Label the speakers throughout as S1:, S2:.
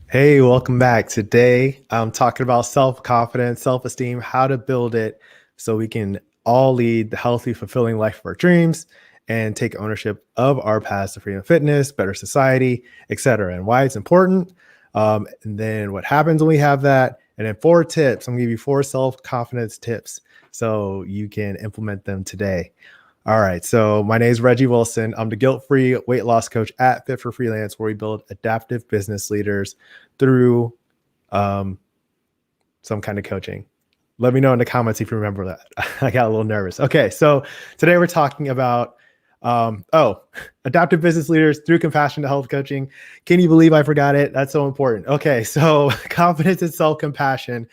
S1: Hey, welcome back. Today, I'm talking about self-confidence, self-esteem, how to build it so we can all lead the healthy, fulfilling life of our dreams and take ownership of our paths to freedom and fitness, better society, etc., and why it's important. And then what happens when we have that. And then 4 tips. I'm gonna give you 4 self-confidence tips so you can implement them today. All right. So my name is Reggie Wilson. I'm the guilt-free weight loss coach at Fit for Freelance, where we build adaptive business leaders through um, some kind of coaching. Let me know in the comments if you remember that. I got a little nervous. Okay. So today we're talking about adaptive business leaders through compassion to health coaching. Can you believe I forgot it? That's so important. Okay. So confidence and self-compassion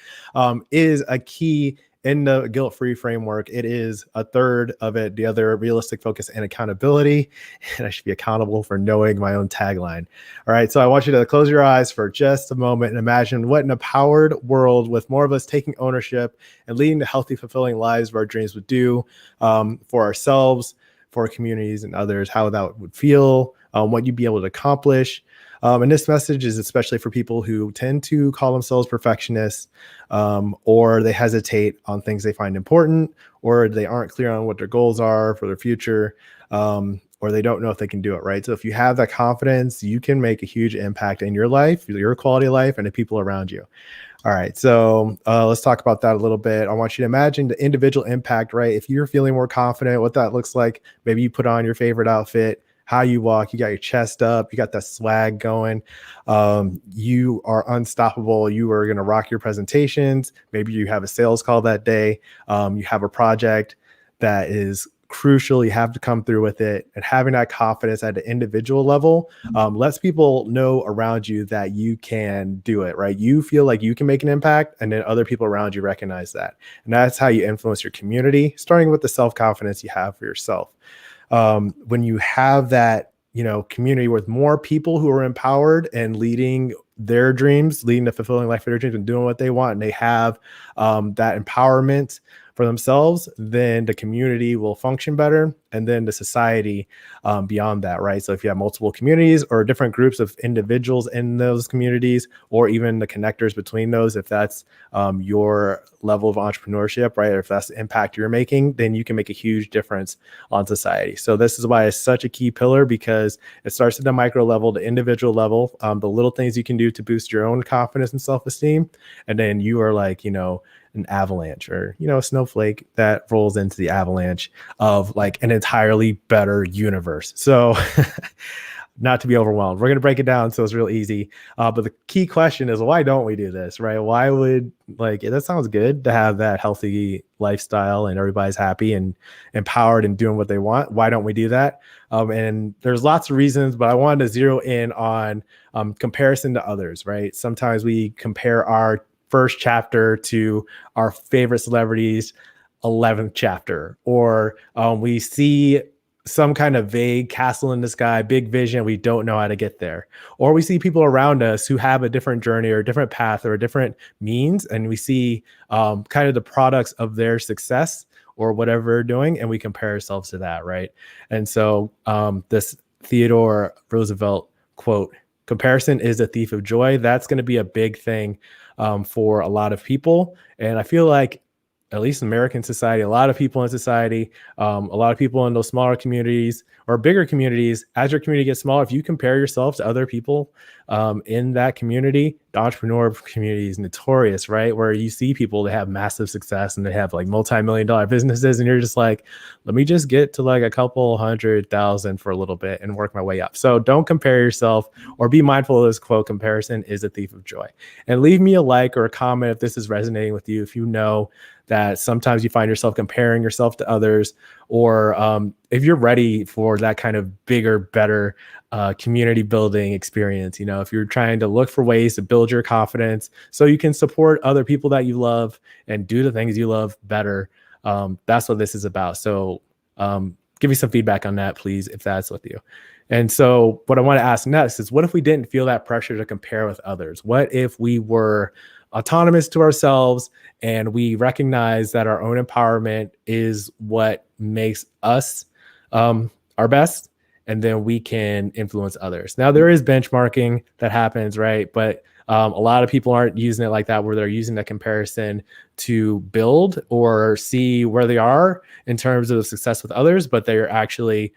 S1: is a key in the guilt-free framework. It is a third of it, the other realistic focus and accountability. And I should be accountable for knowing my own tagline. All right. So I want you to close your eyes for just a moment and imagine what an empowered world with more of us taking ownership and leading the healthy, fulfilling lives of our dreams would do for ourselves, for our communities and others, how that would feel, what you'd be able to accomplish. And this message is especially for people who tend to call themselves perfectionists, or they hesitate on things they find important, or they aren't clear on what their goals are for their future, or they don't know if they can do it, right? So if you have that confidence, you can make a huge impact in your life, your quality of life, and the people around you. All right, so let's talk about that a little bit. I want you to imagine the individual impact, right? If you're feeling more confident, what that looks like. Maybe you put on your favorite outfit, how you walk, you got your chest up, you got that swag going. You are unstoppable. You are going to rock your presentations. Maybe you have a sales call that day. You have a project that is crucial. You have to come through with it, and having that confidence at the individual level lets people know around you that you can do it, right? You feel like you can make an impact, and then other people around you recognize that. And that's how you influence your community, starting with the self-confidence you have for yourself. When you have that, community with more people who are empowered and leading their dreams, leading the fulfilling life of their dreams and doing what they want, and they have that empowerment for themselves, then the community will function better, and then the society beyond that, right? So if you have multiple communities or different groups of individuals in those communities, or even the connectors between those, if that's your level of entrepreneurship, right? Or if that's the impact you're making, then you can make a huge difference on society. So this is why it's such a key pillar, because it starts at the micro level, the individual level, the little things you can do to boost your own confidence and self-esteem. And then you are like, an avalanche, or a snowflake that rolls into the avalanche of like an entirely better universe. So not to be overwhelmed, we're going to break it down so it's real easy. But the key question is, why don't we do this, right? Why would, that sounds good to have that healthy lifestyle and everybody's happy and empowered and doing what they want. Why don't we do that? And there's lots of reasons, but I wanted to zero in on comparison to others, right? Sometimes we compare our first chapter to our favorite celebrities 11th chapter, or we see some kind of vague castle in the sky, big vision, we don't know how to get there. Or we see people around us who have a different journey or a different path or a different means, and we see kind of the products of their success or whatever they're doing, and we compare ourselves to that, right? And so this Theodore Roosevelt quote, "Comparison is a thief of joy," that's going to be a big thing for a lot of people. And I feel like, at least in American society, a lot of people in society, a lot of people in those smaller communities or bigger communities, as your community gets smaller, if you compare yourself to other people in that community, the entrepreneur community is notorious, right? Where you see people that have massive success and they have like multi-million-dollar businesses, and you're just like, let me just get to like a couple 100,000 for a little bit and work my way up. So don't compare yourself, or be mindful of this quote, "Comparison is a thief of joy." And leave me a like or a comment if this is resonating with you, if you know that sometimes you find yourself comparing yourself to others, or if you're ready for that kind of bigger, better community building experience. If you're trying to look for ways to build your confidence so you can support other people that you love and do the things you love better, that's what this is about. So give me some feedback on that, please, if that's with you. And so what I want to ask next is, what if we didn't feel that pressure to compare with others? What if we were autonomous to ourselves, and we recognize that our own empowerment is what makes us our best, and then we can influence others. Now, there is benchmarking that happens, right? But a lot of people aren't using it like that, where they're using the comparison to build or see where they are in terms of success with others, but they're actually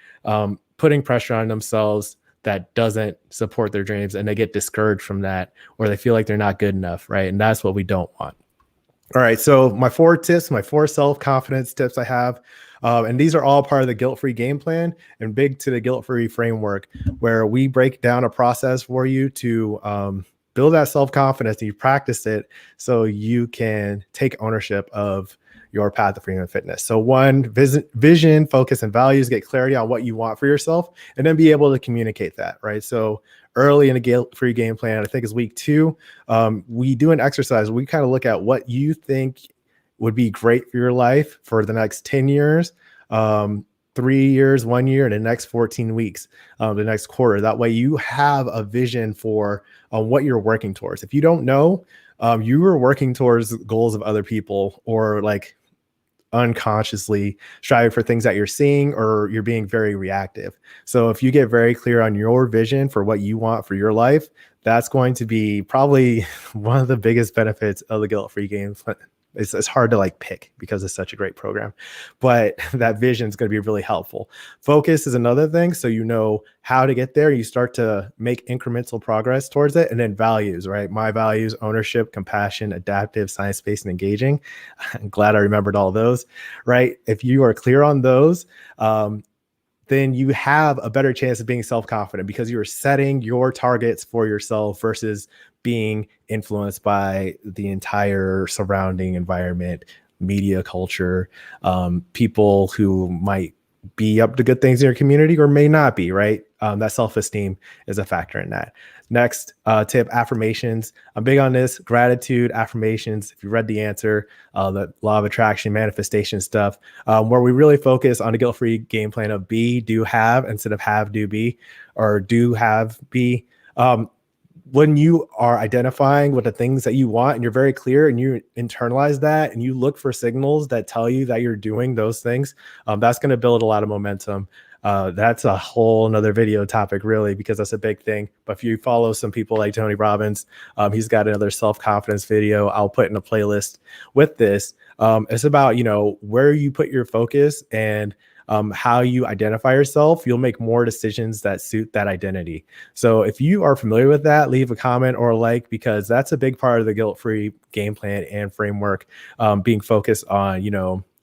S1: putting pressure on themselves that doesn't support their dreams, and they get discouraged from that, or they feel like they're not good enough, right? And that's what we don't want. All right, so my 4 self-confidence tips I have, and these are all part of the guilt-free game plan and big to the guilt-free framework, where we break down a process for you to build that self-confidence, and you practice it so you can take ownership of your path to freedom and fitness. So one, vision, focus, and values, get clarity on what you want for yourself, and then be able to communicate that, right? So early in a guilt-free game plan, I think is week 2, we do an exercise. We kind of look at what you think would be great for your life for the next 10 years, 3 years, 1 year, and the next 14 weeks, the next quarter. That way you have a vision for what you're working towards. If you don't know, you are working towards goals of other people, or like unconsciously striving for things that you're seeing, or you're being very reactive. So if you get very clear on your vision for what you want for your life, that's going to be probably one of the biggest benefits of the guilt-free game. It's hard to like pick because it's such a great program, but that vision is going to be really helpful. Focus is another thing. So you know how to get there. You start to make incremental progress towards it. And then values, right? My values: ownership, compassion, adaptive, science-based, and engaging. I'm glad I remembered all those, right? If you are clear on those, then you have a better chance of being self-confident, because you're setting your targets for yourself versus being influenced by the entire surrounding environment, media, culture, people who might be up to good things in your community or may not be, right? That self-esteem is a factor in that. Next tip, affirmations. I'm big on this. Gratitude, affirmations. If you read The Answer, the law of attraction, manifestation stuff, where we really focus on a guilt-free game plan of be, do, have, instead of have, do, be, or do, have, be. When you are identifying with the things that you want and you're very clear and you internalize that and you look for signals that tell you that you're doing those things, that's going to build a lot of momentum. That's a whole nother video topic, really, because that's a big thing. But if you follow some people like Tony Robbins, he's got another self-confidence video I'll put in a playlist with this. It's about, where you put your focus and how you identify yourself. You'll make more decisions that suit that identity. So if you are familiar with that, leave a comment or a like, because that's a big part of the guilt-free game plan and framework, being focused on,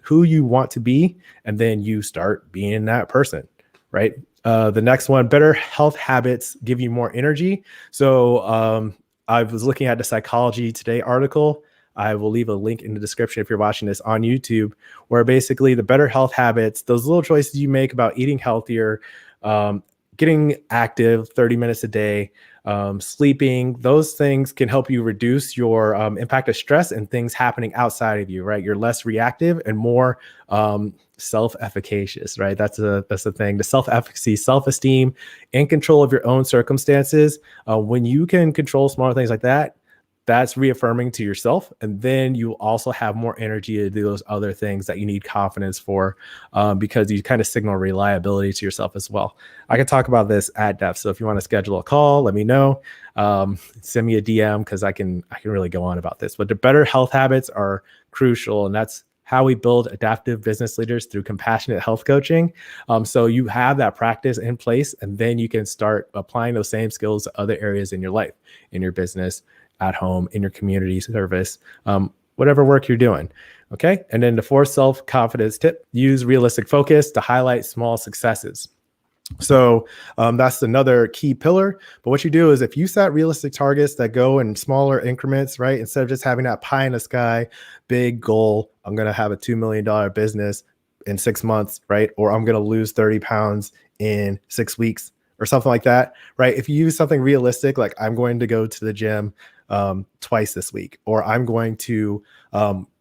S1: who you want to be, and then you start being that person, right? The next one, better health habits give you more energy. So I was looking at the Psychology Today article. I will leave a link in the description if you're watching this on YouTube, where basically the better health habits, those little choices you make about eating healthier, getting active 30 minutes a day, sleeping, those things can help you reduce your impact of stress and things happening outside of you, right? You're less reactive and more self-efficacious, right? That's the thing. The self-efficacy, self-esteem, and control of your own circumstances. When you can control smaller things like that, that's reaffirming to yourself. And then you also have more energy to do those other things that you need confidence for, because you kind of signal reliability to yourself as well. I can talk about this at depth. So if you want to schedule a call, let me know. Send me a DM, because I can really go on about this. But the better health habits are crucial. And that's how we build adaptive business leaders, through compassionate health coaching. So you have that practice in place, and then you can start applying those same skills to other areas in your life, in your business, at home, in your community service, whatever work you're doing. Okay. And then the 4th self-confidence tip, use realistic focus to highlight small successes. So that's another key pillar. But what you do is, if you set realistic targets that go in smaller increments, right? Instead of just having that pie in the sky, big goal, I'm going to have a $2 million business in 6 months, right? Or I'm going to lose 30 pounds in 6 weeks, or something like that, right? If you use something realistic, like I'm going to go to the gym twice this week, or I'm going to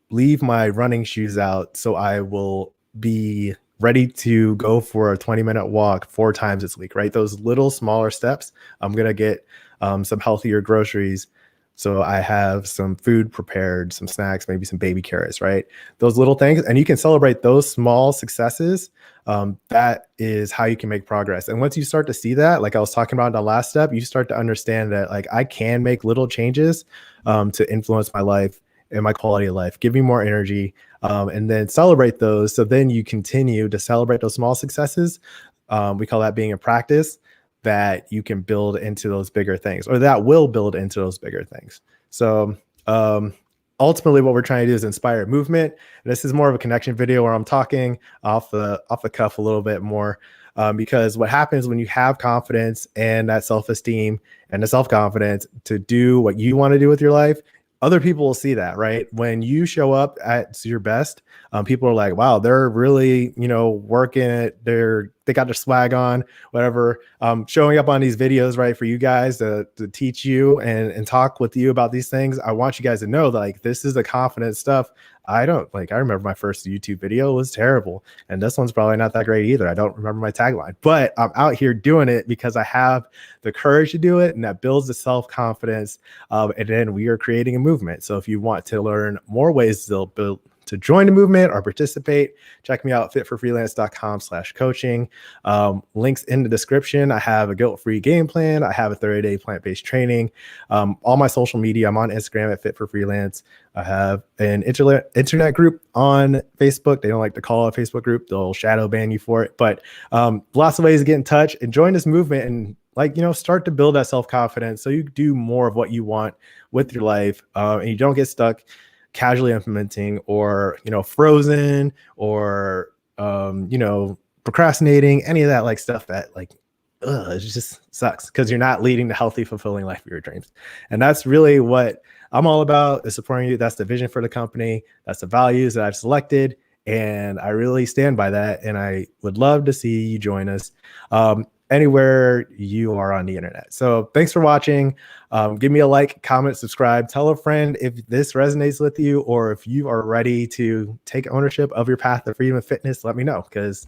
S1: leave my running shoes out so I will be ready to go for a 20-minute walk 4 times this week, right? Those little smaller steps. I'm going to get some healthier groceries So I have some food prepared, some snacks, maybe some baby carrots, right? Those little things. And you can celebrate those small successes. That is how you can make progress. And once you start to see that, like I was talking about in the last step, you start to understand that like I can make little changes to influence my life and my quality of life, give me more energy, and then celebrate those. So then you continue to celebrate those small successes. We call that being a practice that you can build into those bigger things, or that will build into those bigger things. So ultimately what we're trying to do is inspire movement. And this is more of a connection video where I'm talking off the cuff a little bit more, because what happens when you have confidence and that self-esteem and the self-confidence to do what you want to do with your life, other people will see that, right? When you show up at your best, people are like, wow, they're really, working it. They got their swag on, whatever. Showing up on these videos, right, for you guys to teach you and talk with you about these things. I want you guys to know that like this is the confident stuff. I remember my first YouTube video was terrible. And this one's probably not that great either. I don't remember my tagline, but I'm out here doing it because I have the courage to do it. And that builds the self-confidence. And then we are creating a movement. So if you want to learn more ways to join the movement or participate, check me out, fitforfreelance.com/coaching. Links in the description. I have a guilt-free game plan. I have a 30-day plant-based training. All my social media, I'm on Instagram at FitForFreelance. I have an internet group on Facebook. They don't like to call it a Facebook group. They'll shadow ban you for it. But lots of ways to get in touch and join this movement and start to build that self-confidence so you do more of what you want with your life, and you don't get stuck casually implementing or frozen or procrastinating, any of that like stuff that like it just sucks because you're not leading the healthy, fulfilling life of your dreams. And that's really what I'm all about, is supporting you. That's the vision for the company. That's the values that I've selected. And I really stand by that. And I would love to see you join us anywhere you are on the internet. So thanks for watching. Give me a like, comment, subscribe, tell a friend if this resonates with you, or if you are ready to take ownership of your path to freedom and fitness, let me know, because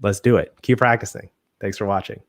S1: let's do it. Keep practicing. Thanks for watching.